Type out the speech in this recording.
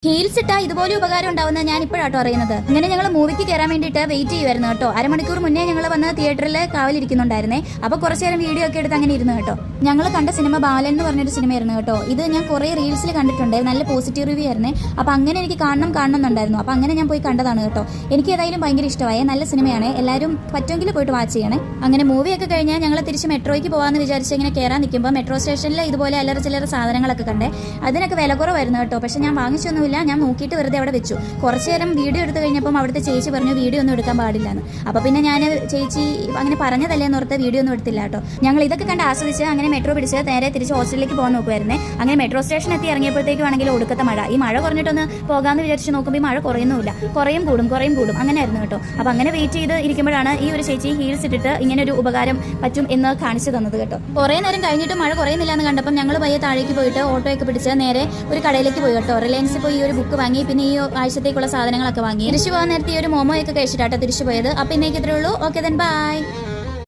Heels ഇട്ടാ ഇതുപോലെ ഉപകാരം ഉണ്ടാവുന്ന ഞാൻ ഇപ്പോഴാട്ടോ അറിയുന്നത്. ഇങ്ങനെ ഞങ്ങൾ മൂവിക്ക് കയറാൻ വേണ്ടിയിട്ട് വെയിറ്റ് ചെയ്യുമായിരുന്നു കേട്ടോ. അരമണിക്കൂർ മുന്നേ ഞങ്ങൾ വന്ന് തിയേറ്ററിൽ കാവലിരിക്കുന്നുണ്ടായിരുന്നേ. അപ്പോൾ കുറച്ചു നേരം വീഡിയോ ഒക്കെ എടുത്ത് അങ്ങനെ ഇരുന്ന് കേട്ടോ. ഞങ്ങൾ കണ്ട സിനിമ ബാലൻ എന്ന് പറഞ്ഞൊരു സിനിമയായിരുന്നു കേട്ടോ. ഇത് ഞാൻ കുറേ റീൽസിൽ കണ്ടിട്ടുണ്ട്, നല്ല പോസിറ്റീവ് റിവ്യൂ ആയിരുന്നേ. അപ്പോൾ അങ്ങനെ എനിക്ക് കാണണമെന്നുണ്ടായിരുന്നു. അപ്പോൾ അങ്ങനെ ഞാൻ പോയി കണ്ടതാണ് കേട്ടോ. എനിക്ക് ഏതായാലും ഭയങ്കര ഇഷ്ടമായി, നല്ല സിനിമയാണ്. എല്ലാവരും പറ്റുമെങ്കിൽ പോയിട്ട് വാച്ച് ചെയ്യണേ. അങ്ങനെ മൂവിയൊക്കെ കഴിഞ്ഞാൽ ഞങ്ങൾ തിരിച്ച് മെട്രോയ്ക്ക് പോകാമെന്ന് വിചാരിച്ച് ഇങ്ങനെ കയറാൻ നിൽക്കുമ്പോൾ മെട്രോ സ്റ്റേഷനിൽ ഇതുപോലെ അല്ലറ ചില്ലറ സാധനങ്ങളൊക്കെ കണ്ടേ. അതിനൊക്കെ വില കുറവായിരുന്നു കേട്ടോ. പക്ഷെ ഞാൻ വാങ്ങിച്ചൊന്നുമില്ല, ഞാൻ നോക്കിയിട്ട് വെറുതെ അവിടെ വെച്ചു. കുറച്ച് നേരം വീഡിയോ എടുത്തു കഴിഞ്ഞപ്പം അവിടുത്തെ ചേച്ചി പറഞ്ഞു വീഡിയോ ഒന്നും എടുക്കാൻ പാടില്ലെന്ന്. അപ്പോൾ പിന്നെ ഞാൻ ചേച്ചി അങ്ങനെ പറഞ്ഞതല്ലേ എന്നോർത്ത് വീഡിയോ ഒന്നും എടുത്തില്ല കേട്ടോ. ഞങ്ങൾ ഇതൊക്കെ കണ്ട് ആസ്വദിച്ച് അങ്ങനെ മെട്രോ പിടിച്ച് നേരെ തിരിച്ച് ഹോസ്റ്റലിലേക്ക് പോകാൻ നോക്കുമായിരുന്നേ. അങ്ങനെ മെട്രോ സ്റ്റേഷൻ എത്തി ഇറങ്ങിയപ്പോഴത്തേക്കും ആണെങ്കിൽ ഒടുക്കത്തെ മഴ. ഈ മഴ കുറഞ്ഞിട്ടൊന്ന് പോകാമെന്ന് വിചാരിച്ച് നോക്കുമ്പോൾ ഈ മഴ കുറയുന്നുമില്ല, കുറയും കൂടും അങ്ങനെ ആയിരുന്നു കേട്ടോ. അപ്പോൾ അങ്ങനെ വെയിറ്റ് ചെയ്ത് ഇരിക്കുമ്പോഴാണ് ഈ ഒരു ചേച്ചി ഹീൽസ് ഇട്ടിട്ട് ഇങ്ങനെ ഒരു ഉപകാരം പറ്റും എന്ന് കാണിച്ചു തന്നത് കേട്ടോ. കുറേ നേരം കഴിഞ്ഞിട്ട് മഴ കുറയുന്നില്ല എന്ന് കണ്ടപ്പോൾ ഞങ്ങൾ പയ്യെ താഴേക്ക് പോയിട്ട് ഓട്ടോയൊക്കെ പിടിച്ച് നേരെ ഒരു കടയിലേക്ക് പോയി കേട്ടോ. റിലയൻസിൽ പോയി ഈ ഒരു ബുക്ക് വാങ്ങി, പിന്നെ ഈ ആഴ്ചത്തേക്കുള്ള സാധനങ്ങളൊക്കെ വാങ്ങി. തിരിച്ചു പോകാൻ നേരത്തെ ഈ ഒരു മോമോയൊക്കെ കഴിച്ചിട്ടാട്ടോ തിരിച്ചു പോയത്. അപ്പോൾ ഇന്നേക്ക് ഇത്രേ ഉള്ളൂ. Okay then bye.